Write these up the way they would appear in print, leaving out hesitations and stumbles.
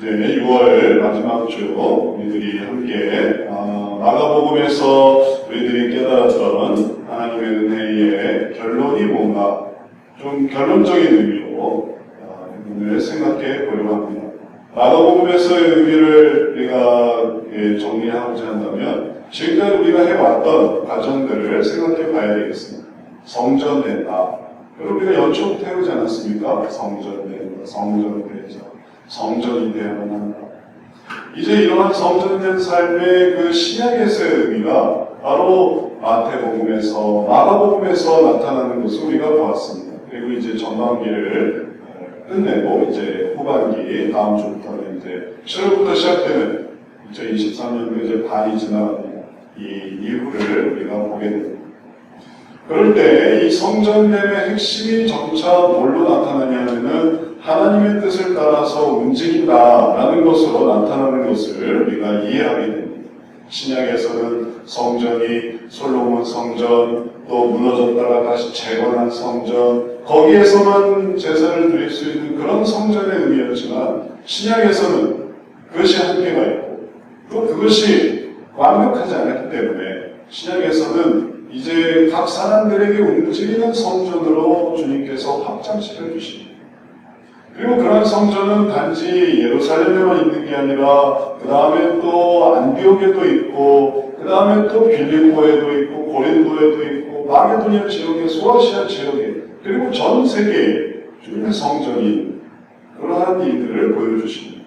이제 6월 마지막 주 우리들이 함께 마가복음에서 우리들이 깨달았던 하나님의 은혜의 결론이 뭔가 좀 결론적인 의미로 오늘 생각해 보려고 합니다. 마가복음에서의 의미를 우리가 정리하고자 한다면 지금까지 우리가 해왔던 과정들을 생각해 봐야 되겠습니다. 성전된다. 여러분 우리가 연초부터 해오지 않았습니까? 성전된다, 성전되자. 성전이 되어야만 한다. 이제 이러한 성전된 삶의 그 신약에서의 의미가 바로 마태복음에서 마가복음에서 나타나는 것을 우리가 보았습니다. 그리고 이제 전반기를 끝내고 이제 후반기 다음 주부터는 이제 7월부터 시작되는 2023년도 이제 반이 지나갑니다. 이 이후를 우리가 보게 됩니다. 그럴 때 이 성전됨의 핵심이 점차 뭘로 나타나냐면은 하나님의 뜻을 따라서 움직인다라는 것으로 나타나는 것을 우리가 이해하게 됩니다. 신약에서는 성전이 솔로몬 성전, 또 무너졌다가 다시 재건한 성전, 거기에서만 제사를 드릴 수 있는 그런 성전의 의미였지만 신약에서는 그것이 한계가 있고 또 그것이 완벽하지 않았기 때문에 신약에서는 이제 각 사람들에게 움직이는 성전으로 주님께서 확장시켜 주십니다. 그리고 그런 성전은 단지 예루살렘에만 있는 게 아니라 그 다음에 또 안디옥에도 있고 그 다음에 또 빌립보에도 있고 고린도에도 있고 마게도니아 지역에 소아시아 지역에 그리고 전 세계에 주님의 성전이 그러한 일들을 보여주십니다.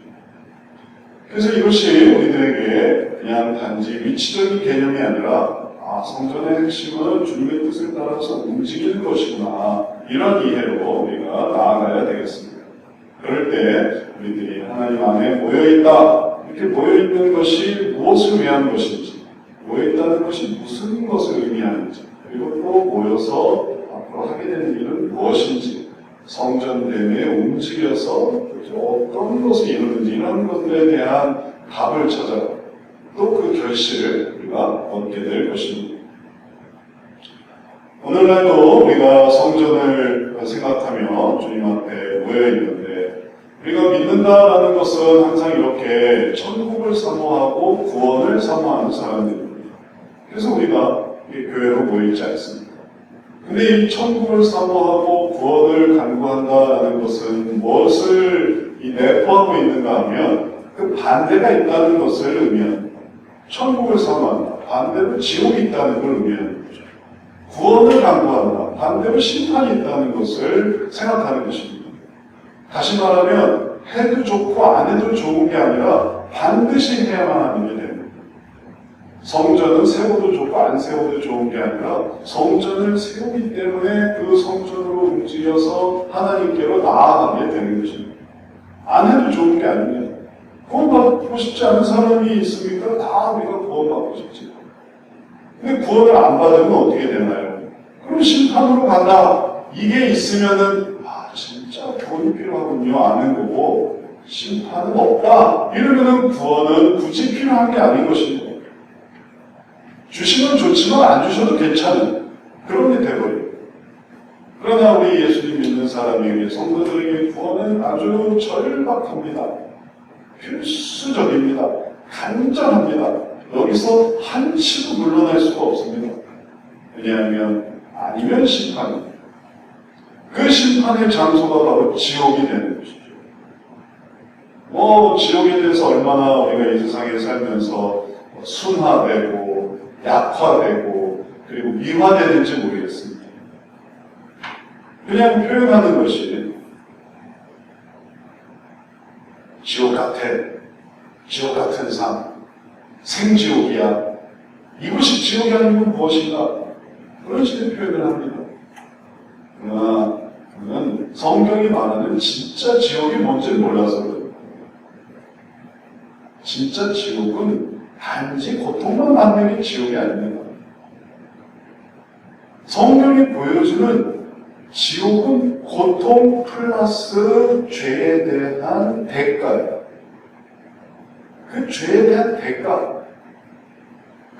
그래서 이것이 우리들에게 그냥 단지 위치적인 개념이 아니라 성전의 핵심은 주님의 뜻을 따라서 움직이는 것이구나 이런 이해로 우리가 나아가야 되겠습니다. 그럴 때 우리들이 하나님 안에 모여있다 이렇게 모여있는 것이 무엇을 위한 것인지 모여있다는 것이 무슨 것을 의미하는지 그리고 또 모여서 앞으로 하게 되는 일은 무엇인지 성전됨에 움직여서 어떤 것을 이루는지 이런 것들에 대한 답을 찾아 또 그 결실을 우리가 얻게 될 것입니다. 오늘날도 우리가 성전을 생각하며 주님 앞에 모여있는데 우리가 믿는다라는 것은 항상 이렇게 천국을 사모하고 구원을 사모하는 사람들입니다. 그래서 우리가 교회로 모이지 않습니다. 근데 이 천국을 사모하고 구원을 간구한다라는 것은 무엇을 내포하고 있는가 하면 그 반대가 있다는 것을 의미합니다. 천국을 사모한다. 반대로 지옥이 있다는 걸 의미하는 거죠. 구원을 간구한다. 반대로 심판이 있다는 것을 생각하는 것입니다. 다시 말하면 해도 좋고 안 해도 좋은 게 아니라 반드시 해야만 하는 게 됩니다. 성전은 세워도 좋고 안 세워도 좋은 게 아니라 성전을 세우기 때문에 그 성전으로 움직여서 하나님께로 나아가게 되는 것입니다. 안 해도 좋은 게 아닙니다. 구원받고 싶지 않은 사람이 있습니까? 다 우리가 구원받고 싶지. 근데 구원을 안 받으면 어떻게 되나요? 그럼 심판으로 간다. 이게 있으면은 진짜 구원이 필요하군요. 아는 거고 심판은 없다. 이러면은 구원은 굳이 필요한 게 아닌 것입니다. 주시면 좋지만 안 주셔도 괜찮은 그런 게 돼버려요. 그러나 우리 예수님 믿는 사람에게 성도들에게 구원은 아주 절박합니다. 필수적입니다. 간절합니다. 여기서 한치도 물러날 수가 없습니다. 왜냐하면 아니면 심판입니다. 그 심판의 장소가 바로 지옥이 되는 것이죠. 지옥에 대해서 얼마나 우리가 이 세상에 살면서 순화되고 약화되고 그리고 미화되는지 모르겠습니다. 그냥 표현하는 것이 지옥 같아, 지옥 같은 삶, 생지옥이야. 이것이 지옥이 아니면 무엇인가? 그런 식의 표현을 합니다. 그러나 그는 성경이 말하는 진짜 지옥이 뭔지 몰라서 그래요. 진짜 지옥은 단지 고통만 받는 게 지옥이 아닙니다. 성경이 보여주는 지옥은 고통 플러스 죄에 대한 대가예요. 그 죄에 대한 대가.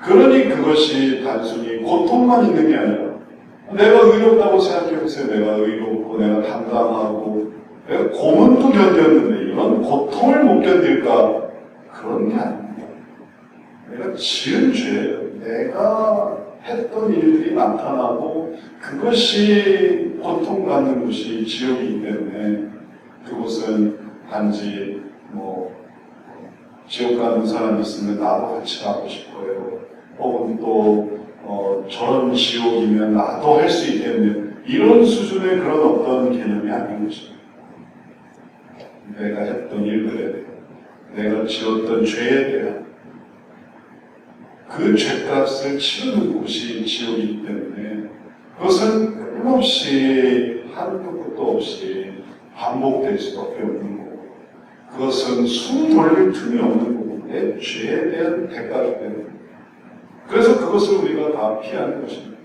그러니 그것이 단순히 고통만 있는 게 아니라 내가 의롭다고 생각해보세요. 내가 의롭고 내가 담당하고 내가 고문도 견뎠는데 이런 고통을 못 견딜까? 그런 게 아닙니다. 내가 지은 죄예요. 내가 했던 일들이 나타나고 그것이 고통받는 곳이 지옥이기 때문에 그곳은 단지 지옥 가는 사람이 있으면 나도 같이 가고 싶어요. 혹은 또 저런 지옥이면 나도 할 수 있겠네요. 이런 수준의 그런 어떤 개념이 아닌 것입니다. 내가 했던 일들에 대해, 내가 지었던 죄에 대한 그 죄값을 치르는 곳이 지옥이기 때문에 그것은 끊임없이 한도 끝도 없이 반복될 수밖에 없는 거고, 그것은 숨 돌릴 틈이 없는 거고, 내 죄에 대한 대가이기 때문에. 그래서 그것을 우리가 다 피하는 것입니다.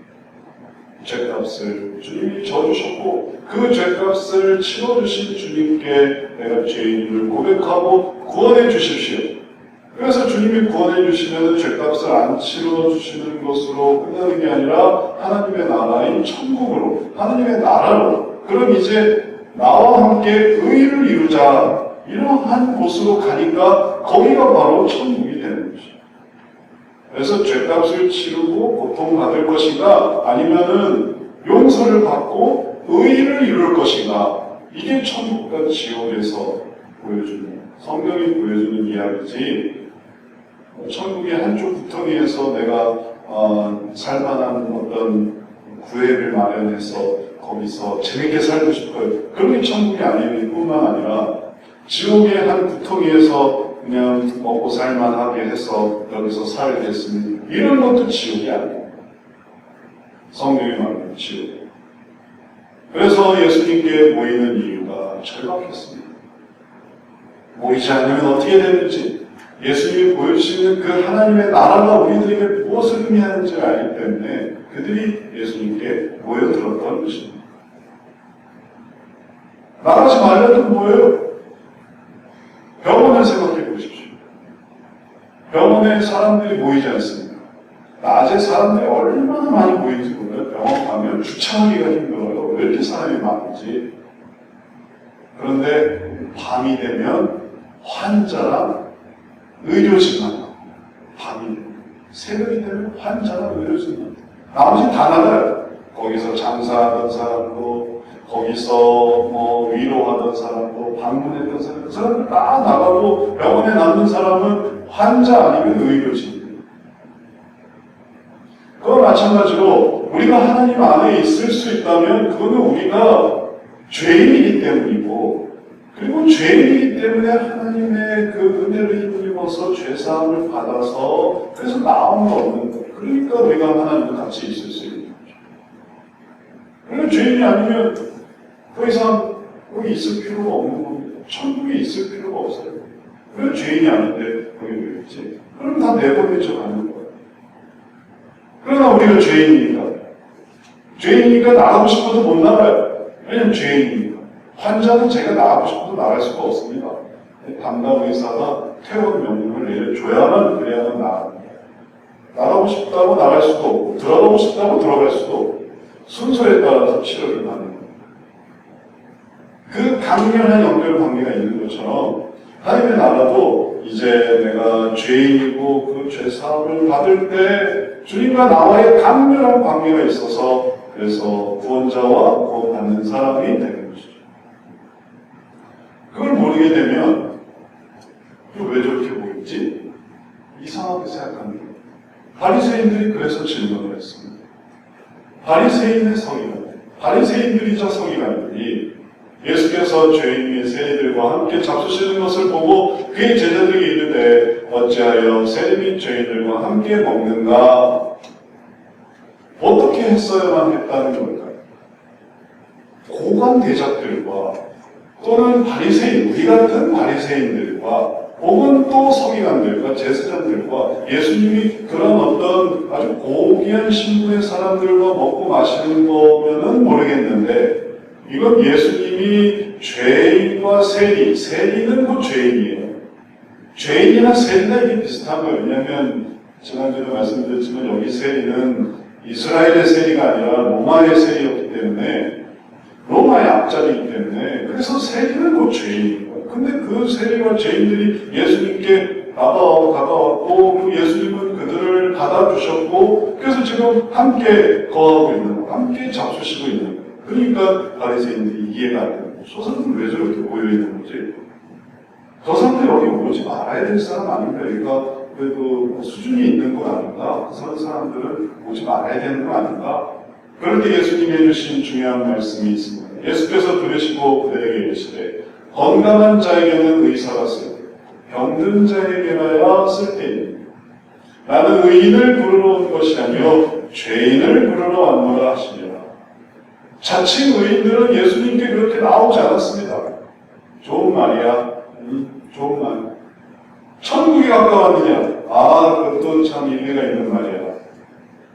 죄값을 주님이 져주셨고 그 죄값을 치러주신 주님께 내가 죄인임을 고백하고 구원해 주십시오. 그래서 주님이 구원해 주시면 죄값을 안 치러주시는 것으로 끝나는 게 아니라 하나님의 나라인 천국으로, 하나님의 나라로, 그럼 이제 나와 함께 의를 이루자, 이러한 곳으로 가니까 거기가 바로 천국이 되는 것이죠. 그래서 죄값을 치르고 고통받을 것인가, 아니면은 용서를 받고 의를 이룰 것인가, 이게 천국과 지옥에서 보여주는, 성경이 보여주는 이야기지, 천국의 한쪽 구덩이에서 내가 살만한 어떤 구획을 마련해서 거기서 재밌게 살고 싶어요. 그런 게 천국이 아닐 뿐만 아니라 지옥의 한 구덩이에서 그냥 먹고 살만하게 해서 여기서 살겠습니다. 이런 것도 지옥이 아니에요. 성경이 말하는 지옥이에요. 그래서 예수님께 모이는 이유가 절박했습니다. 모이지 않으면 어떻게 되는지, 예수님이 보여주시는 그 하나님의 나라가 우리들에게 무엇을 의미하는지를 알기 때문에 그들이 예수님께 모여들었던 것입니다. 나가지 말라도 뭐예요? 병원을 생각해 보십시오. 병원에 사람들이 모이지 않습니다. 낮에 사람들이 얼마나 많이 모이는지 몰라요. 병원 가면 주차하기가 힘들어요. 왜 이렇게 사람이 많은지. 그런데 밤이 되면 환자랑 의료진만, 밤이 새벽이 되면 환자랑 의료진만, 나머지 다 나가요. 거기서 장사하던 사람도, 거기서 위로하던 사람도, 방문했던 사람도, 그 사람들 다 나가고 병원에 남는 사람은 환자 아니면 의료진이에요. 그와 마찬가지로 우리가 하나님 안에 있을 수 있다면 그거는 우리가 죄인이기 때문이고, 그리고 죄인이기 때문에 하나님의 그 은혜를 힘입어서 죄사함을 받아서 그래서 나음을 얻는 거예요. 그러니까 우리가 하나님과 같이 있을 수 있는 거죠. 그러니까 죄인이 아니면 더 이상 거기 있을 필요가 없는 겁니다. 천국에 있을 필요가 없어요. 왜 죄인이 아닌데 거기 왜 있지? 그럼 다 내보내져 가는 거예요. 그러나 우리가 죄인이니까 나가고 싶어도 못 나가요. 왜냐면 죄인이니까. 환자는 제가 나가고 싶어도 나갈 수가 없습니다. 담당 의사가 퇴원 명령을 내려줘야만, 그래야만 나갑니다. 나가고 싶다고 나갈 수도 없고, 들어가고 싶다고 들어갈 수도 없고, 순서에 따라서 치료를 받는 겁니다. 그 강렬한 연결 관계가 있는 것처럼 하나님의 나라도 이제 내가 죄인이고 그 죄사함을 받을 때 주님과 나와의 강렬한 관계가 있어서, 그래서 구원자와 구원받는 사람이 되는 것이죠. 그걸 모르게 되면 왜 저렇게 보이지? 이상하게 생각합니다. 바리새인들이 그래서 질문을 했습니다. 바리새인의 서기관, 바리새인들이자 서기관들이 예수께서 죄인 위에 세리들과 함께 잡수시는 것을 보고 그의 제자들이 이르되 어찌하여 세리 및 죄인들과 함께 먹는가? 어떻게 했어야만 했다는 걸까요? 고관 대작들과 또는 바리새인, 우리 같은 바리새인들과 혹은 또 서기관들과 제사장들과 예수님이 그런 어떤 아주 고귀한 신분의 사람들과 먹고 마시는 거면은 모르겠는데, 이건 예수님이 죄인과 세리는 곧 죄인이에요. 죄인이나 세리나 이게 비슷한 거예요. 왜냐하면 지난주에도 말씀드렸지만 여기 세리는 이스라엘의 세리가 아니라 로마의 세리였기 때문에 로마의 앞자리이기 때문에 그래서 세리는 곧 죄인인 거예요. 근데 그 세리와 죄인들이 예수님께 다가왔고 그 예수님은 그들을 받아주셨고 그래서 지금 함께 거하고 있는 거예요. 함께 잡수시고 있는 거예요. 그러니까 바리새인들이 이해가 안 되는 거예요. 저 사람들은 왜 저렇게 모여있는 거지? 저 사람들 여기 오지 말아야 될 사람 아닌가? 그러니까 그래도 수준이 있는 거 아닌가? 그런 사람들은 오지 말아야 되는 거 아닌가? 그럴 때 예수님이 해주신 중요한 말씀이 있습니다. 예수께서 들으시고 그들에게 이르시되 건강한 자에게는 의사가 쓰고 병든 자에게라야 쓸데있느니라. 나는 의인을 부르러 온 것이 아니요 죄인을 부르러 왔노라 하시니라. 자칭 의인들은 예수님께 그렇게 나오지 않았습니다. 좋은 말이야. 좋은 말. 천국이 가까웠느냐? 그것도 참 일리가 있는 말이야.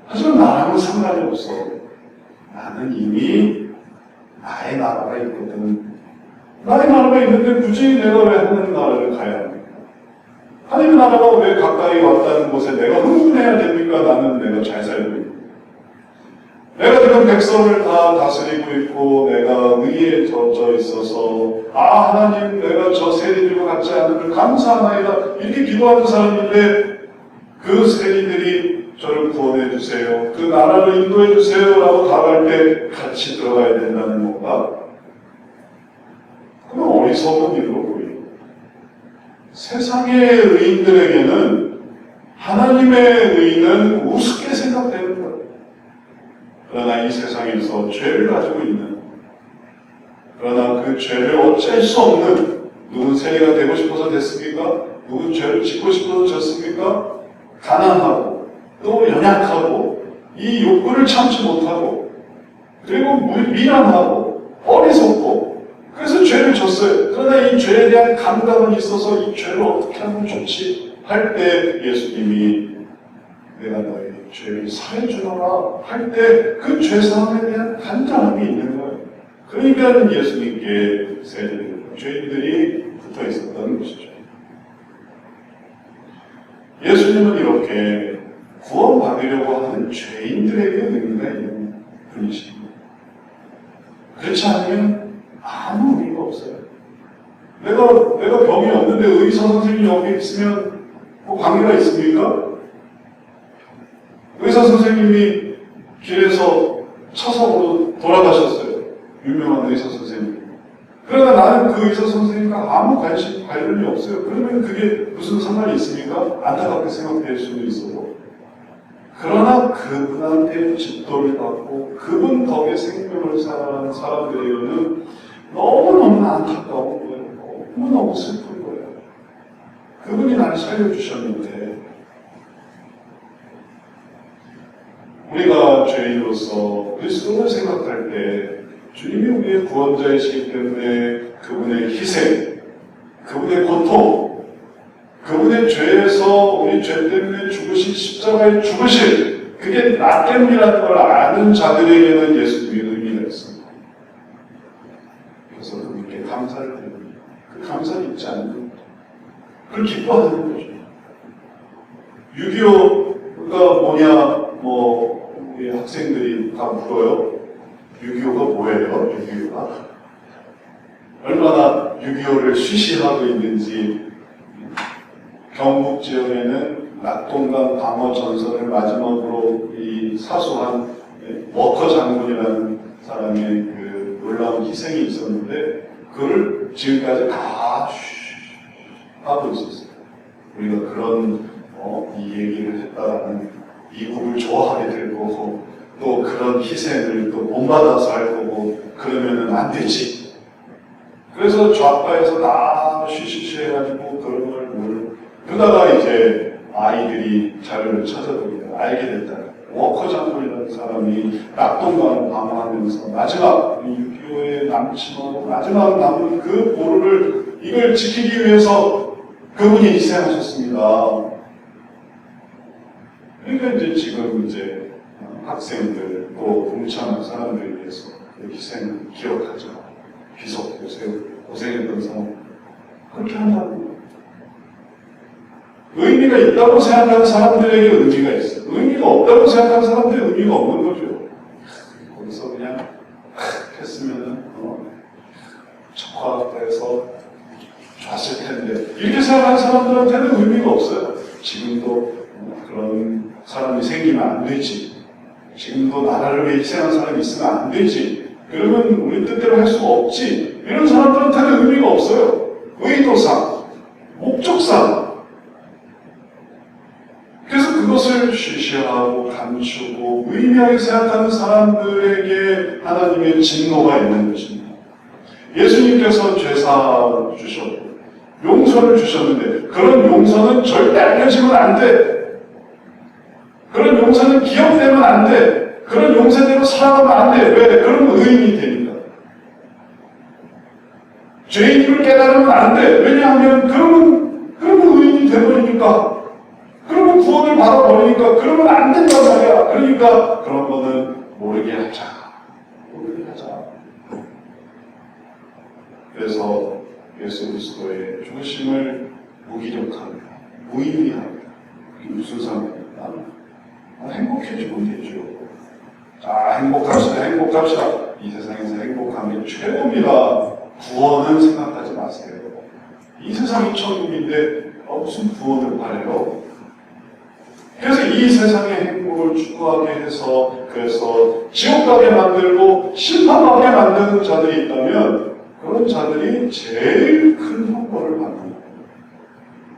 하지만 나랑은 상관이 없어. 나는 이미 나의 나라가 있거든. 나의 나라가 있는데 굳이 내가 왜 하나님 나라를 가야 합니까? 하나님 나라가 왜 가까이 왔다는 곳에 내가 흥분해야 됩니까? 나는 내가 잘 살고 있고 내가 지금 백성을 다 다스리고 있고 내가 의에 젖어 있어서 하나님 내가 저 세리들과 같지 않음을 감사하나이다 이렇게 기도하는 사람인데 그 세리들이 저를 구원해 주세요. 그 나라를 인도해 주세요 라고 답할 때 같이 들어가야 된다는 건가? 그건 어리석은 일로 보여요. 세상의 의인들에게는 하나님의 의는 우습게 생각되는 거예요. 그러나 이 세상에서 죄를 가지고 있는 그러나 그 죄를 어쩔 수 없는 누군 세리가 되고 싶어서 됐습니까? 누군 죄를 짓고 싶어서 졌습니까? 가난하고 또 연약하고 이 욕구를 참지 못하고 그리고 미련하고 어리석고 그래서 죄를 졌어요. 그러나 이 죄에 대한 감각은 있어서 이 죄를 어떻게 하면 좋지? 할 때 예수님이 내가 너의 죄를 사해주노라 할 때 그 죄사함에 대한 간절함이 있는 거예요. 그러니까 예수님께 죄인들이 붙어 있었다는 것이죠. 예수님은 이렇게 구원받으려고 하는 죄인들에게 의미가 있는 분이십니다. 그렇지 않으면 아무 의미가 없어요. 내가 병이 없는데 의사 선생님이 여기 있으면 뭐 관계가 있습니까? 의사 선생님이 길에서 차석으로 돌아가셨어요. 유명한 의사 선생님. 그러나 나는 그 의사 선생님과 아무 관련이 없어요. 그러면 그게 무슨 상관이 있습니까? 안타깝게 생각될 수도 있어도. 그러나 그분한테 집도를 받고 그분 덕에 생명을 살아가는 사람들에게는 너무너무 안타까운 거예요. 너무너무 슬픈 거예요. 그분이 나를 살려주셨는데 우리가 죄인으로서 그리스도를 생각할 때 주님이 우리의 구원자이시기 때문에 그분의 희생, 그분의 고통, 그분의 죄에서 우리 죄 때문에 죽으신 십자가의 죽으심 그게 나 때문이라는 걸 아는 자들에게는 예수님의 의미가 있습니다. 그래서 그분께 감사를 드립니다. 그 감사를 잊지 않는 겁니다. 그걸 기뻐하는 거죠. 6.25가 뭐냐 우리 학생들이 다 물어요. 6.25가 뭐예요? 6.25가? 얼마나 6.25를 쉬쉬하고 있는지 경북 지역에는 낙동강 방어 전선을 마지막으로 이 사수한 워커 장군이라는 사람의 그 놀라운 희생이 있었는데 그걸 지금까지 다 하고 있었어요. 우리가 그런 이 얘기를 했다라는 미국을 좋아하게 될 거고 또 그런 희생을 또 본받아서 할 거고 그러면은 안 되지. 그래서 좌파에서 다 쉬쉬쉬 해가지고 그런 걸 모르고 그러다가 이제 아이들이 자료를 찾아보니까 알게 됐다. 워커 장군이라는 사람이 낙동강을 방어하면서 마지막 6.25에 남지만 마지막 남은 그 보루를 이걸 지키기 위해서 그분이 희생하셨습니다. 그러니까 이제 지금 이제 학생들 또 동참한 사람들에 대해서 그 희생을 기억하죠. 비석도 세우고 고생했던 사람 그렇게 한다는 거예요. 의미가 있다고 생각하는 사람들에게 의미가 있어요. 의미가 없다고 생각하는 사람들에게 의미가 없는 거죠. 거기서 그냥 했으면은 이렇게 생각하는 사람들한테는 의미가 없어요. 지금도 그런 사람이 생기면 안 되지. 지금도 나라를 위해 희생한 사람이 있으면 안 되지. 그러면 우리 뜻대로 할 수가 없지. 이런 사람들한테는 의미가 없어요. 의도상, 목적상. 그래서 그것을 쉬쉬하고 감추고 의미하게 생각하는 사람들에게 하나님의 진노가 있는 것입니다. 예수님께서 죄사 주셨고 용서를 주셨는데 그런 용서는 절대 알려지면 안 돼. 그런 용서는 기억되면 안 돼. 그런 용서대로 살아가면 안 돼. 왜? 그러면 의인이 되니까. 죄인임을 깨달으면 안 돼. 왜냐하면 그러면 의인이 돼버리니까. 그러면 구원을 받아버리니까. 그러면 안 된단 말이야. 그러니까 그런 거는 모르게 하자. 모르게 하자. 그래서 예수 그리스도의 중심을 무기력합니다. 무의미합니다. 그게 무슨 상관입니까? 행복해지면 되죠. 자, 행복합시다. 이 세상에서 행복한 게 최고입니다. 구원은 생각하지 마세요. 이 세상이 천국인데 무슨 구원을 바래요? 그래서 이 세상의 행복을 추구하게 해서 그래서 지옥 가게 만들고 심판받게 만드는 자들이 있다면 그런 자들이 제일 큰 형벌을 받는 거예요.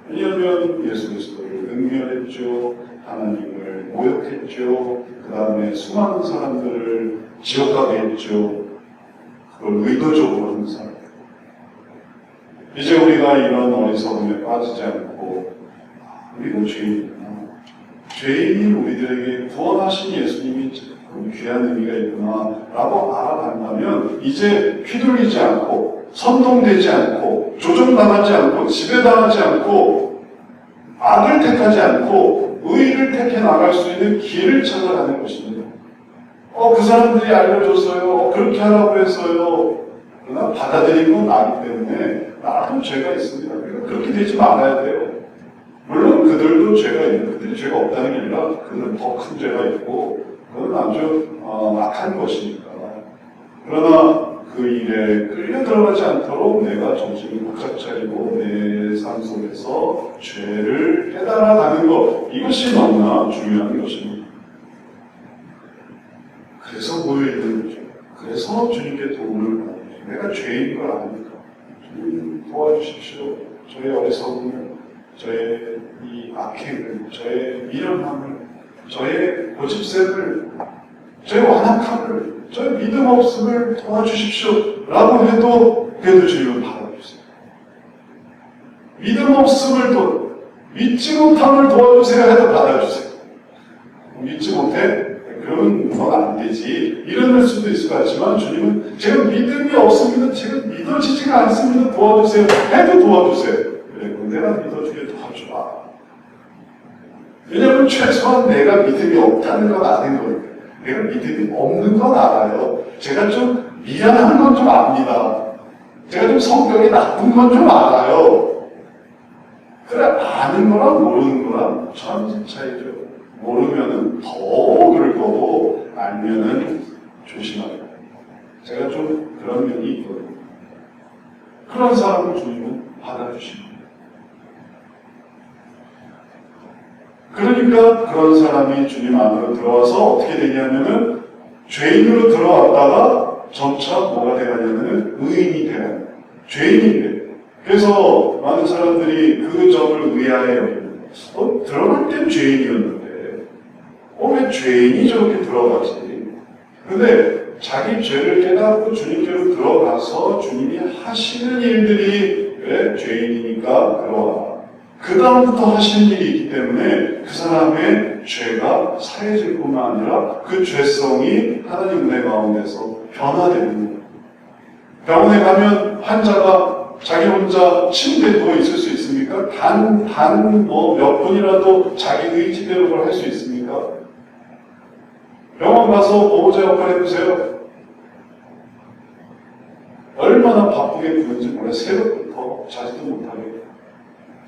왜냐하면 예수 그리스도를 응멸했죠. 하나님을 모욕했죠. 그 다음에 수많은 사람들을 지옥 가게 했죠. 그걸 의도적으로 하는 사람. 이제 우리가 이런 어리석음에 빠지지 않고 우리가 죄인이구나. 죄인인 우리들에게 구원하신 예수님이 귀한 의미가 있구나 라고 알아간다면 이제 휘둘리지 않고 선동되지 않고 조종당하지 않고 지배당하지 않고 악을 택하지 않고 의를 택해 나갈 수 있는 길을 찾아가는 것입니다. 그 사람들이 알려줬어요. 그렇게 하라고 했어요. 그러나 받아들인 건 나기 때문에 나도 죄가 있습니다. 그러니까 그렇게 되지 말아야 돼요. 물론 그들도 죄가 있는, 그들이 죄가 없다는 게 아니라 그들은 더 큰 죄가 있고 그건 아주 악한 것이니까. 그러나 그 일에 끌려 들어가지 않도록 내가 정신을 바짝 차리고 내 삶 속에서 죄를 깨달아가는 것, 이것이 너무나 중요한 것입니다. 그래서 모여있는 거죠. 그래서 주님께 도움을 받는 거죠. 내가 죄인 걸 아니까 주님 도와주십시오. 저의 어리석음을, 저의 이 악행을, 저의 미련함을, 저의 고집셈을, 저의 완악함을, 저의 믿음 없음을 도와주십시오 라고 해도 그래도 주님은 받아주세요. 믿음 없음을 믿지 못함을 도와주세요 해도 받아주세요. 믿지 못해? 그러면 넌 안 되지. 이럴 수도 있을 것 같지만 주님은 제가 믿음이 없습니다. 제가 믿어지지가 않습니다. 도와주세요 해도 도와주세요. 그래, 내가 믿어주게 도와주라. 왜냐하면 최소한 내가 믿음이 없다는 건 아는 거니까. 내가 믿음이 없는 건 알아요. 제가 좀 미안한 건 좀 압니다. 제가 좀 성격이 나쁜 건 좀 알아요. 그래, 아는 거랑 모르는 거랑 천지 차이죠. 모르면은 더 그럴 거고, 알면은 조심하게. 제가 좀 그런 면이 있거든요. 그런 사람을 주님은 받아주십니다. 그러니까 그런 사람이 주님 안으로 들어와서 어떻게 되냐면은 죄인으로 들어왔다가 점차 뭐가 되냐면은 의인이 되는 죄인인데. 그래서 많은 사람들이 그 점을 의아해 여깁니다. 들어갈 땐 죄인이었는데 왜 죄인이 저렇게 들어가지? 근데 자기 죄를 깨닫고 주님께로 들어가서 주님이 하시는 일들이 왜 죄인이니까 들어와. 그 다음부터 하시는 일이 있기 때문에 그 사람의 죄가 사해질 뿐만 아니라 그 죄성이 하나님 은혜 가운데서 변화되는 거예요. 병원에 가면 환자가 자기 혼자 침대에 누워 있을 수 있습니까? 몇 분이라도 자기 의지대로 그걸 할 수 있습니까? 병원 가서 보호자 역할 해보세요. 얼마나 바쁘게 구는지 몰라요. 새벽부터 자지도 못하게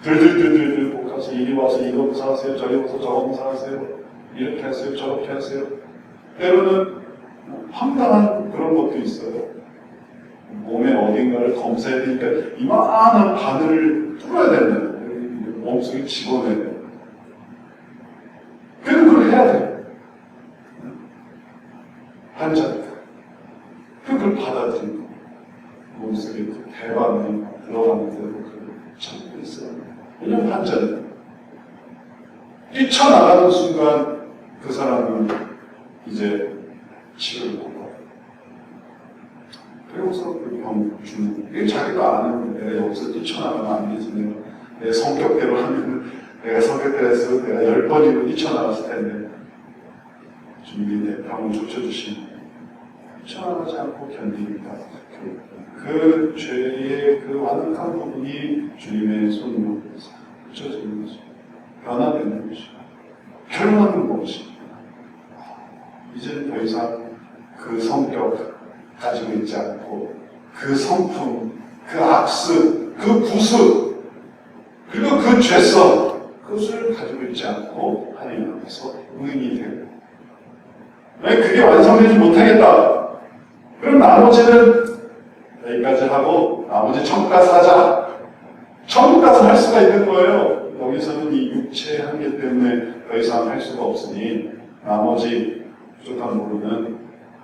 들들들들들 못 가서 이리 와서 이거 사하세요, 저리 와서 저거 사하세요, 이렇게 하세요, 저렇게 하세요. 때로는 황당한 그런 것도 있어요. 몸의 어딘가를 검사해야 되니까 이만한 바늘을 뚫어야 된다. 몸속에 집어내야 돼. 그럼 그걸 해야 돼. 환자니까. 그걸 받아들이고 몸속에 대박이 들어가는 대로 그걸 참고 있어요. 왜냐면 환자는 뛰쳐나가는 순간 그 사람은 이제 치료를 못 받아요. 그래서 병 주는 이게 자기가 아는 내가 여기서 뛰쳐나가면 안 되지. 내 성격대로 하면 내가 성격대로 했으면 내가 10번이고 뛰쳐나갔을 텐데 주님이 내 병을 고쳐주시면 뛰쳐나가지 않고 견디니까 그 죄의 그 완악한 부분이 주님의 손으로 고쳐지는 거죠. 변화되는 것이죠. 결론은 무엇입니까? 이제는 더 이상 그 성격 가지고 있지 않고 그 성품, 그 악습, 그 구습 그리고 그 죄성 그것을 가지고 있지 않고 하나님 앞에서 의인이 되고 만약 그게 완성되지 못하겠다 그럼 나머지는 여기까지 하고 나머지 천국 가서 하자. 천국 가서 할 수가 있는 거예요. 여기서는 이 육체의 한계 때문에 더 이상 할 수가 없으니 나머지 부족한 부분은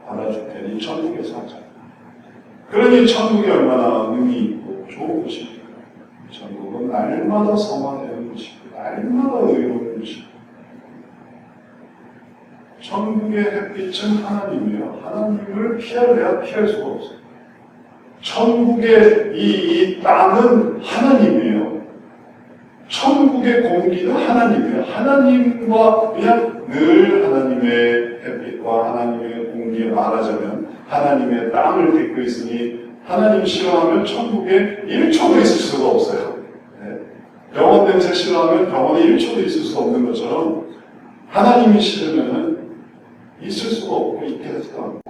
받아줄 테니 천국에서 하자. 그러니 천국이 얼마나 의미 있고 좋은 곳입니까? 천국은 날마다 성화되는 곳이고 날마다 의로운 곳이고 천국의 햇빛은 하나님이에요. 하나님을 피할래야 피할 수가 없어요. 천국의 이 땅은 하나님이에요. 천국의 공기는 하나님이에요. 하나님과 그냥 늘 하나님의 햇빛과 하나님의 공기에 말하자면 하나님의 땅을 딛고 있으니 하나님 싫어하면 천국에 1초도 있을 수가 없어요. 네. 병원 냄새 싫어하면 병원에 1초도 있을 수가 없는 것처럼 하나님이 싫으면 있을 수가 없고 있게 하지도 않고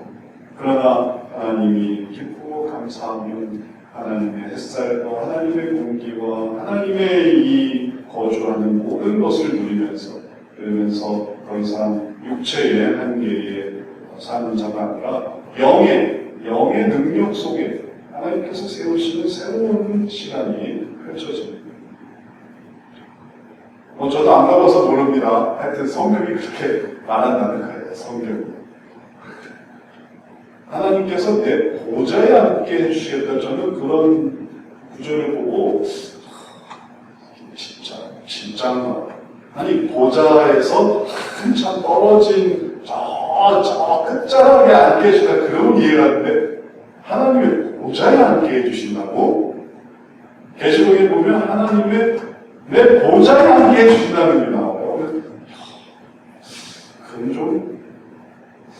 그러나 하나님이 기쁘고 감사하면 하나님의 햇살과 하나님의 공기와 하나님의 이 거주하는 모든 것을 누리면서 그러면서 더 이상 육체의 한계에 사는 자가 아니라 영의 능력 속에 하나님께서 세우시는 새로운 시간이 펼쳐집니다. 저도 안 가봐서 모릅니다. 하여튼 성경이 그렇게 말한다는 거예요. 성경이. 하나님께서 내 보좌에 앉게 해주시겠다. 저는 그런 구절을 보고 진짜 아니 보좌에서 한참 떨어진 저 끝자락에 앉게 해주다 그러면 이해가 되는데 하나님의 보좌에 앉게 해주신다고? 계시록에 보면 하나님의 내 보좌에 앉게 해주신다는 게 나와요. 그건 좀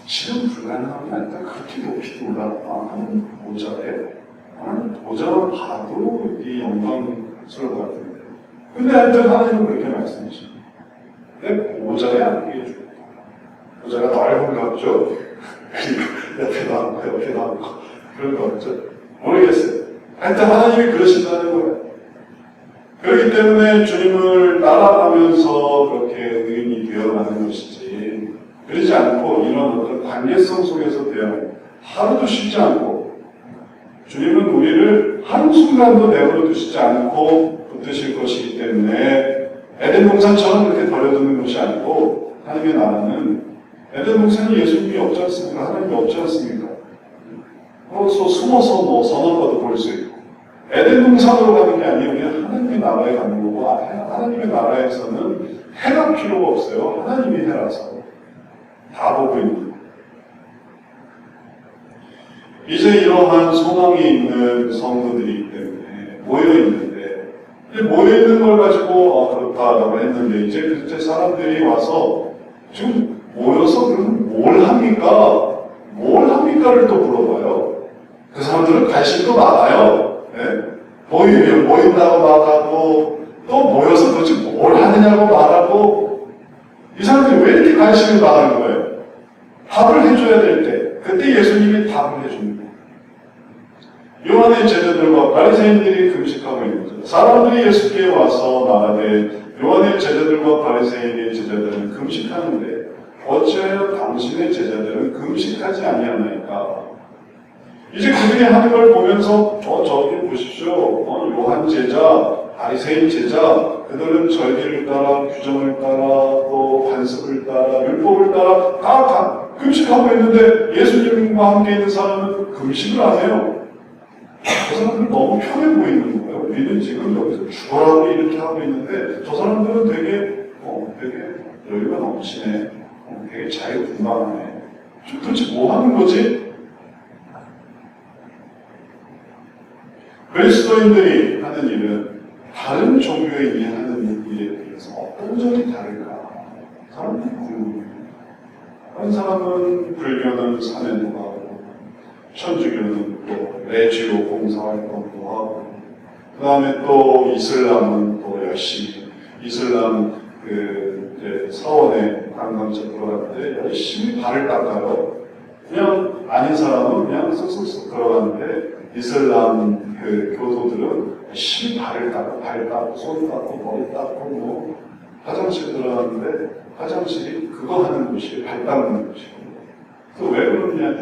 실현 불가능한 게 아니라 그렇게 높이도 올라가 하나님 보좌에 하나님 보좌만 봐도 이 영광스러울 것 같은데 근데 하여튼 하나님은 그렇게 말씀하십니다. 내 보좌에 앉게 해주고 보좌가 넓은 것 같죠? 옆에도 앉고 옆에도 앉고 그런 거 같죠? 모르겠어요. 하여튼 하나님이 그러신다는 거예요. 그렇기 때문에 주님을 따라가면서 그렇게 의인이 되어가는 것이지 그러지 않고 이런 어떤 관계성 속에서 되어가는 하루도 쉬지 않고 주님은 우리를 한순간도 내버려 두시지 않고 붙드실 것이기 때문에 에덴 동산처럼 그렇게 버려두는 것이 아니고 하나님의 나라는 에덴 동산이 예수님이 없지 않습니까? 하나님이 없지 않습니까? 그래서 숨어서 뭐 선언과도 볼 수 있고 에덴 동산으로 가는 게 아니에요. 그냥 하나님의 나라에 가는 거고 하나님의 나라에서는 해가 필요가 없어요. 하나님이 해라서 다 보고 있는 거예요. 이제 이러한 소망이 있는 성도들이기 때문에 모여있는데 모여있는 걸 가지고 그렇다라고 했는데 이제 그때 사람들이 와서 지금 모여서 그럼 뭘 합니까? 뭘 합니까를 또 물어봐요. 그 사람들은 관심도 많아요. 네? 모인다고 말하고 또 모여서 도대체 뭘 하느냐고 말하고 이 사람들이 왜 이렇게 관심이 많은 거예요? 답을 해줘야 될 때 그때 예수님이 답을 해줍니다. 요한의 제자들과 바리새인들이 금식하고 있는 거죠. 사람들이 예수께 와서 말하되 요한의 제자들과 바리새인의 제자들은 금식하는데 어찌하여 당신의 제자들은 금식하지 아니하나이까? 이제 그들이 하는 걸 보면서 저기 보십시오. 요한 제자, 바리새인 제자, 그들은 절기를 따라, 규정을 따라, 또 반석을 따라, 율법을 따라 다 금식하고 있는데 예수님과 함께 있는 사람은 금식을 안 해요. 저 사람들은 너무 편해 보이는 거예요. 우리는 지금 여기서 죽어라고 이렇게 하고 있는데 저 사람들은 되게 여유가 넘치네. 되게 자유분방하네. 도대체 뭐 하는 거지? 그리스도인들이 하는 일은 다른 종교인이 하는 일에 비해서 어떤 점이 다를까? 사람들이 궁금해요. 한 사람은 불교는 산에도 가고, 천주교는 또 레지오 봉사활동도 하고, 그 다음에 또 이슬람은 또 열심히, 이슬람 이제 사원에 관광차 들어갔는데 열심히 발을 닦아요. 그냥 아닌 사람은 그냥 쓱쓱쓱 들어가는데 이슬람 교도들은 열심히 발을 닦고, 발 닦고, 손 닦고, 머리 닦고, 뭐 화장실 들어갔는데 화장실이 그거 하는 곳이에요. 발 닦는 곳이에요. 그 왜 그러느냐?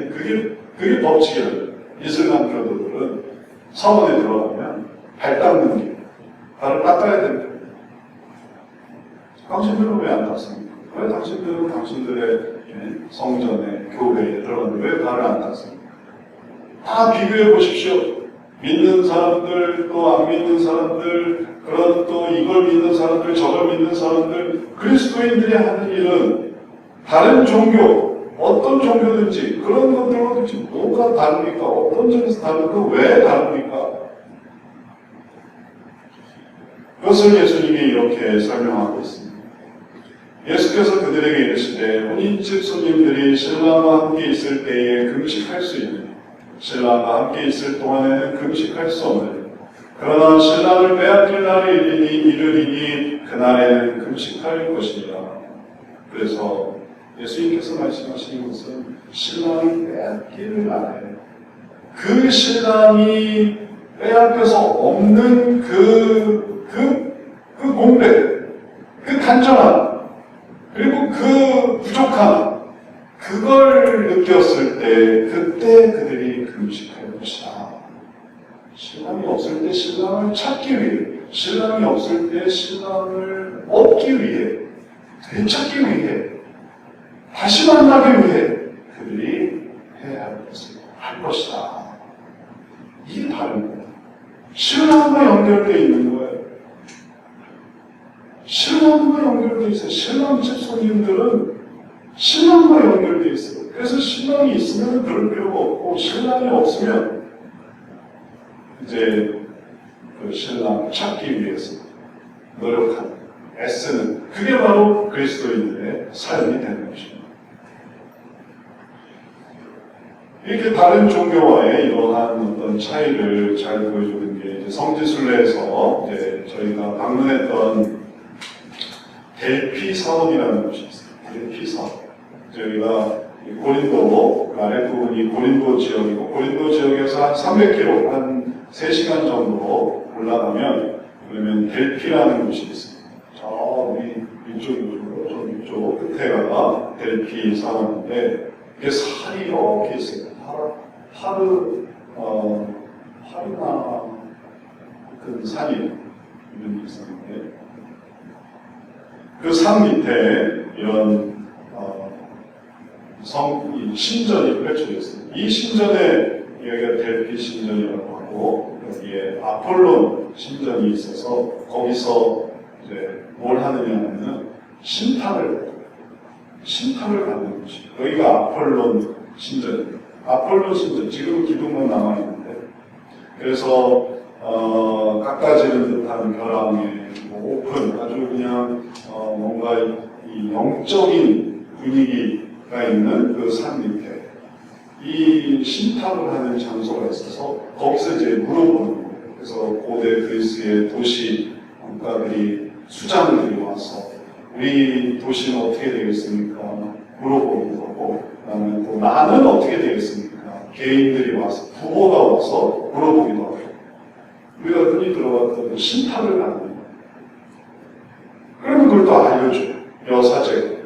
그게 법칙이에요. 이슬람 교도들은 사원에 들어가면 발 닦는 게 발을 닦아야 됩니다. 당신들은 왜 안 닦습니까? 왜 당신들은 당신들의 성전에, 교회에 들어갔는데 왜 발을 안 닦습니까? 다 비교해 보십시오. 믿는 사람들, 또 안 믿는 사람들, 그런 또 이걸 믿는 사람들, 저걸 믿는 사람들, 그리스도인들이 하는 일은 다른 종교, 어떤 종교든지 그런 것들과 뭐가 다릅니까? 어떤 점에서 다릅니까? 왜 다릅니까? 그것을 예수님이 이렇게 설명하고 있습니다. 예수께서 그들에게 이르시되 혼인집 손님들이 신랑과 함께 있을 때에 금식할 수 있는 신랑과 함께 있을 동안에는 금식할 수 없는 그러나 신랑을 빼앗길 날이 이르리니 그날에는 금식할 것이니라. 그래서 예수님께서 말씀하시는 것은 신랑을 빼앗길 날에 그 신랑이 빼앗겨서 없는 그 공백, 그 간절함, 그리고 그 부족함, 그걸 느꼈을 때 그때 그들이 금식할 것이다. 신랑이 없을 때 신랑을 찾기 위해, 신랑이 없을 때 신랑을 얻기 위해, 되찾기 위해, 다시 만나기 위해 그들이 해야 할 것을 할 것이다. 이게 다른 거예요. 신랑과 연결되어 있는 거예요. 신랑과 연결되어 있어요. 신랑집 손님들은 신랑과 연결되어 있어요. 그래서 신랑이 있으면 그럴 필요가 없고, 신랑이 없으면 이제 그 신랑을 찾기 위해서 노력하는, 애쓰는, 그게 바로 그리스도인들의 삶이 되는 것입니다. 이렇게 다른 종교와의 이러한 어떤 차이를 잘 보여주는 게 이제 성지순례에서 이제 저희가 방문했던 델피 사원이라는 곳이 있어요. 델피 사원. 저희가 고린도, 아랫부분이 고린도 지역이고, 고린도 지역에서 한 300km, 한 3시간 정도 올라가면, 그러면 델피라는 곳이 있어요. 저 위쪽으로, 저 위쪽 끝에가 델피 사원인데, 이게 산이 이렇게 있어요. 하르나 그 산이 이런 게 있었는데, 그 산 밑에 이런 신전이 펼쳐져 있어요. 이 신전에 여기가 델피 신전이라고 하고 여기에 아폴론 신전이 있어서 거기서 이제 뭘 하느냐면은 신탁을 받는 것이. 여기가 아폴론 신전입니다. 아폴론 신전 지금 기둥만 남아 있는데 그래서 깎아지는 듯한 벼랑에 뭐 오픈 아주 그냥 뭔가 이 영적인 분위기가 있는 그 산 밑에 이 신탁을 하는 장소가 있어서 거기서 이제 물어보는 거예요. 그래서 고대 그리스의 도시 왕가들이 수장들이 와서 우리 도시는 어떻게 되겠습니까? 물어보는 거고, 그다음에 또 나는 어떻게 되겠습니까? 개인들이 와서 부모가 와서 물어보기도 하고, 우리가 흔히 들어봤던 신탁을 받는 거예요. 그러면 그걸 또 알려줘요. 여사제.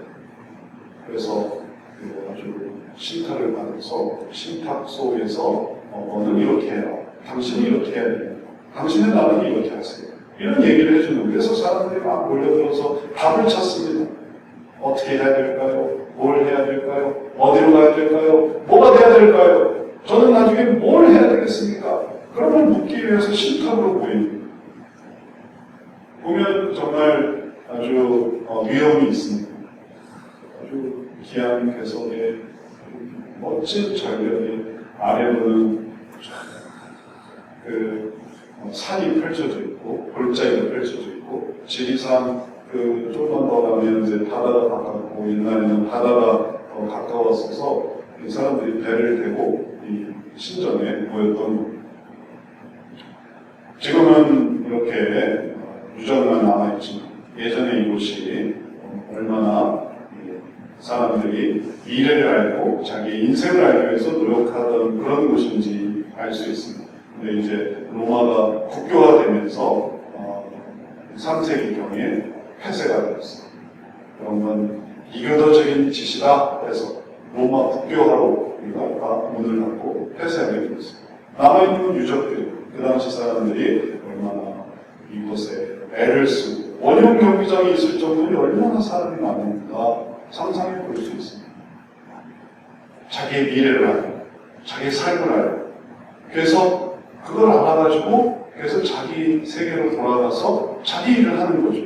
그래서 아주 신탁을 받아서 신탁 속에서 너는 이렇게 해요. 당신이 이렇게 해야 돼요. 당신의 나라는 이렇게 하세요. 이런 얘기를 해주는 거예요. 그래서 사람들이 막 몰려들어서 답을 찾습니다. 어떻게 해야 될까요? 뭘 해야 될까요? 어디로 가야 될까요? 뭐가 돼야 될까요? 저는 나중에 뭘 해야 되겠습니까? 그런 걸 묻기 위해서 신탁으로 보입니다. 보면 정말 아주 위험이 있습니다. 아주 귀한 개석의 멋진 절벽이 아래로는 산이 펼쳐져 있고 골짜기가 펼쳐져 있고 지리산 조금만 더 가면 이제 바다가 가깝고 옛날에는 바다가 더 가까웠어서 이 사람들이 배를 대고 이 신전에 모였던 겁니다. 지금은 이렇게 유적만 남아있지만 예전에 이곳이 얼마나 사람들이 미래를 알고 자기 인생을 알기 위해서 노력하던 그런 곳인지 알 수 있습니다. 근데 이제 로마가 국교화되면서 3세기경에 폐쇄가 되었습니다. 그런 건 비교도적인 짓이다 해서 로마 국교화로 우리가 문을 닫고 폐쇄하게 되었습니다. 남아있는 유적들, 그 당시 사람들이 얼마나 이곳에 애를 쓰고 원형 경기장이 있을 정도니 얼마나 사람이 많은가 상상해 볼 수 있습니다. 자기의 미래를 알고 자기의 삶을 알고 그래서 그걸 알아가지고 그래서 자기 세계로 돌아가서 자기 일을 하는 거죠.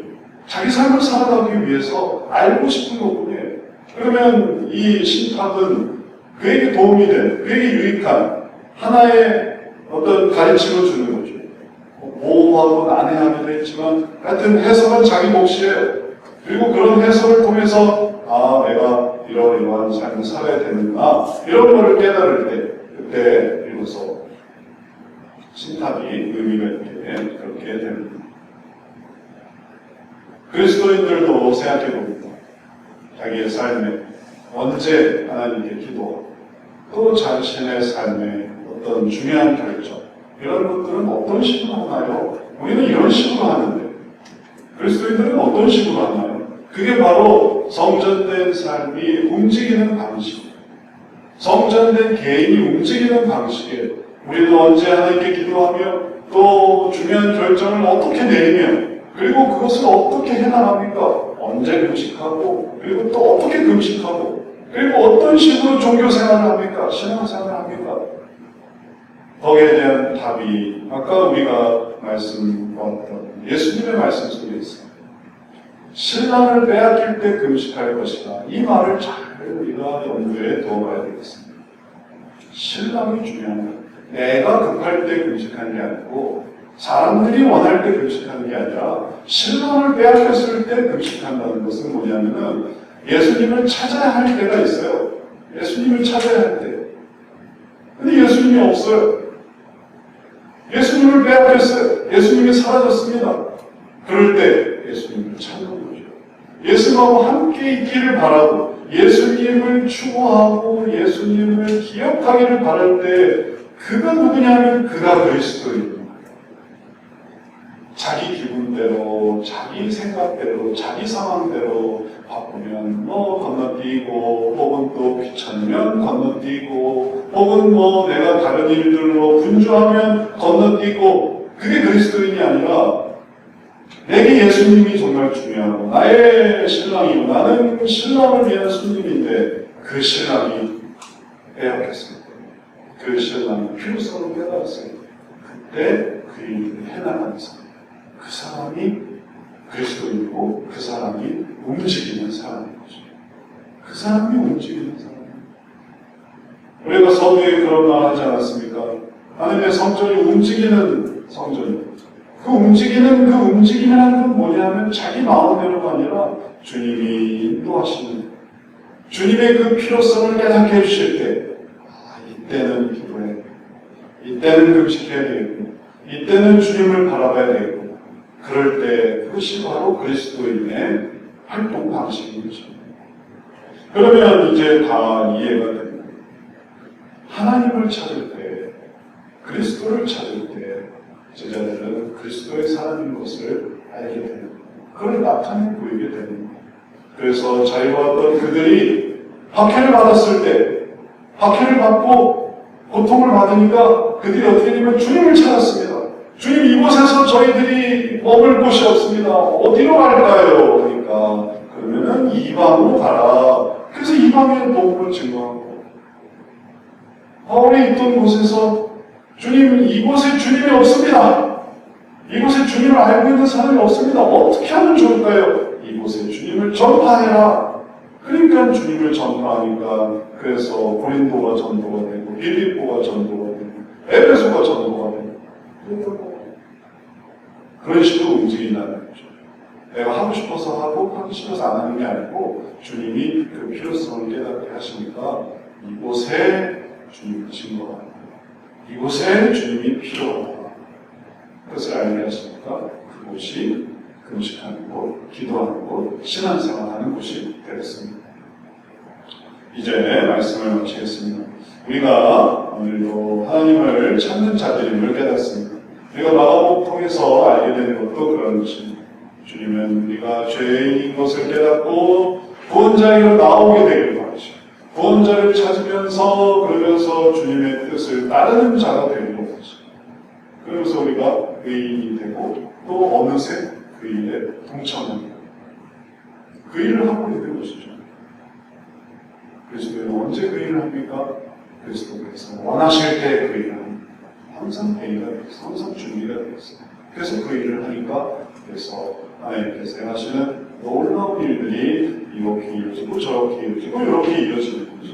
자기 삶을 살아가기 위해서 알고 싶은 것뿐이에요. 그러면 이 신탁은 그에게 도움이 되는, 그에게 유익한 하나의 어떤 가르침을 주는 거죠. 모호하고 난해하기도 했지만 하여튼 해석은 자기 몫이에요. 그리고 그런 해석을 통해서 내가 이러한 삶을 살아야 되는구나 이런 거를 깨달을 때 그때 비로소 신탁이 의미가 있게 그렇게 됩니다. 그리스도인들도 생각해봅니다. 자기의 삶에 언제 하나님께 기도하고 또 자신의 삶에 어떤 중요한 결정 이런 것들은 어떤 식으로 하나요? 우리는 이런 식으로 하는데 그리스도인들은 어떤 식으로 하나요? 그게 바로 성전된 삶이 움직이는 방식이에요. 성전된 개인이 움직이는 방식이에요. 우리도 언제 하나님께 기도하며 또 중요한 결정을 어떻게 내리며 그리고 그것을 어떻게 해나갑니까? 언제 금식하고 그리고 또 어떻게 금식하고 그리고 어떤 식으로 종교생활을 합니까? 신앙생활을 합니까? 거기에 대한 답이 아까 우리가 말씀드렸던 예수님의 말씀 속에 있습니다. 신랑을 빼앗길 때 금식할 것이다. 이 말을 잘 우리가 염두에 두어봐야 되겠습니다. 신랑이 중요한 거예요. 내가 급할 때 금식하는 게 아니고 사람들이 원할 때 금식하는 게 아니라 신랑을 빼앗겼을 때 금식한다는 것은 뭐냐면은 예수님을 찾아야 할 때가 있어요. 예수님을 찾아야 할 때. 근데 예수님이 없어요. 예수님을 빼앗겼어요. 예수님이 사라졌습니다. 그럴 때 예수님을 찾는 거죠. 예수님하고 함께 있기를 바라고 예수님을 추구하고 예수님을 기억하기를 바랄 때 그가 누구냐면 그가 그리스도입니다. 자기 기분대로, 자기 생각대로, 자기 상황대로 바쁘면 건너뛰고 혹은 또 귀찮으면 건너뛰고 혹은 내가 다른 일들로 분주하면 건너뛰고 그게 그리스도인이 아니라 내게 예수님이 정말 중요하고 나의 신랑이고 나는 신랑을 위한 손님인데 그 신랑이 빼앗겼습니다. 그 신랑이 필요성을 깨달았습니다. 그때 그 일을 해나가는 사람 그 사람이 그리스도이고 그 사람이 움직이는 사람인 거죠. 그 사람이 움직이는 사람입니다. 우리가 서두에 그런 말 하지 않았습니까? 하나님의 성전이 움직이는 성전입니다. 그 움직임이라는 건 뭐냐면 자기 마음대로가 아니라 주님이 인도하시는 주님의 그 필요성을 깨닫게 해주실 때 이때는 기도해야 되고 이때는 금식해야 되겠고 이때는 주님을 바라봐야 되겠고 그럴 때 그것이 바로 그리스도인의 활동 방식인 거죠. 그러면 이제 다 이해가 됩니다. 하나님을 찾을 때 그리스도를 찾을 때 제자들은 그리스도의 사람인 것을 알게 됩니다. 그걸 나타내 보이게 됩니다. 그래서 자유로웠던 그들이 박해를 받았을 때 박해를 받고 고통을 받으니까 그들이 어떻게 되면 주님을 찾았습니다. 주님, 이곳에서 저희들이 머물 곳이 없습니다. 어디로 갈까요? 그러니까 그러면은 이방으로 가라. 그래서 이방의 복음을 증거하고 바울이 있던 곳에서 주님, 이곳에 주님이 없습니다. 이곳에 주님을 알고 있는 사람이 없습니다. 어떻게 하면 좋을까요? 이곳에 주님을 전파해라. 그러니까 주님을 전파하니까 그래서 고린도가 전도가 되고 빌립보가 전도가 되고 에베소가 전도가 되고 그런 식으로 움직인다는 거죠. 내가 하고 싶어서 하고 하기 싫어서 안 하는 게 아니고 주님이 그 필요성을 깨닫게 하시니까 이곳에 주님을 증거하는 거예요. 이곳에 주님이 필요하다. 그것을 알게 하시니까 그곳이 금식하는 곳, 기도하는 곳, 신앙생활하는 곳이 되었습니다. 이제 말씀을 마치겠습니다. 우리가 오늘도 하나님을 찾는 자들임을 깨닫습니다. 우리가 마가복음 통해서 알게 되는 것도 그런 것입니다. 주님은 우리가 죄인인 것을 깨닫고 구원자에게 나오게 되길 바라시고 구원자를 찾으면서 그러면서 주님의 뜻을 따르는 자가 되는 것이죠. 그러면서 우리가 의인이 되고 또 어느새 그 일에 동참합니다. 그 일을 하고 있는 것이죠. 그리스도는 언제 그 일을 합니까? 그리스도께서 원하실 때 그 일을 합니다. 항상 대의가 되어 있어. 항상 준비가 되어 있어. 그래서 그 일을 하니까 그래서 하나님께서 행하시는 놀라운 일들이 이렇게 이어지고 저렇게 이어지고 이렇게 이어지는 거죠.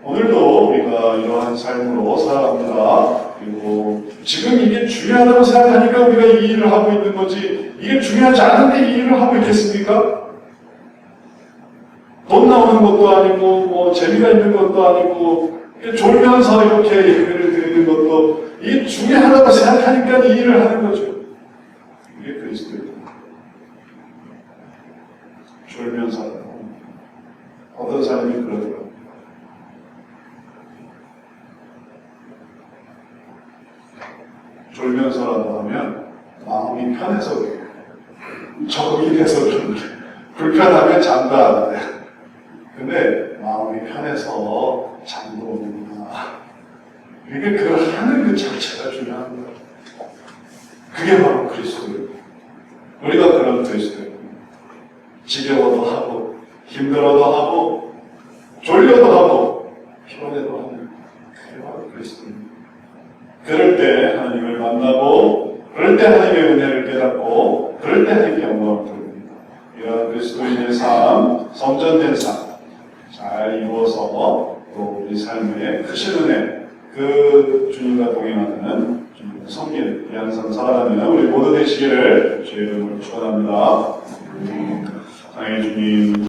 오늘도 우리가 이러한 삶으로 살아갑니다. 그리고 지금 이게 중요하다고 생각하니까 우리가 이 일을 하고 있는 거지 이게 중요하지 않은데 이 일을 하고 있겠습니까? 돈 나오는 것도 아니고 뭐 재미가 있는 것도 아니고 졸면서 이렇게 예배를 드리는 것도 이게 중요하다고 생각하니까 이 일을 하는 거죠. 이게 그리스도입니다. 졸면서 어떤 사람이 그러더라고요. 졸면서라도 하면 마음이 편해서 그래요. 적응이 돼서 그런데 불편하면 잠도 안 와요. 근데 마음이 편해서 잠도 오는구나. 그러니까 그걸 하는 그 자체가 중요한 거예요. 그게 바로 그리스도예요. 우리가 그런 그리스도예요. 지겨워도 하고 힘들어도 하고 졸려도 하고 피곤해도 하는 그게 바로 그리스도입니다. 그럴 때 하나님을 만나고 그럴 때 하나님의 은혜를 깨닫고 그럴 때 하나님의 영광을 돌립니다. 이런 그리스도인의 삶, 성전된 삶 잘 이루어서 또 우리 삶에 크신 은혜 그 주님과 동행하는 주님의 섬기는 귀한 삶 살아가는 우리 모두 되시기를 주의 이름으로 축원합니다. 사랑의 주님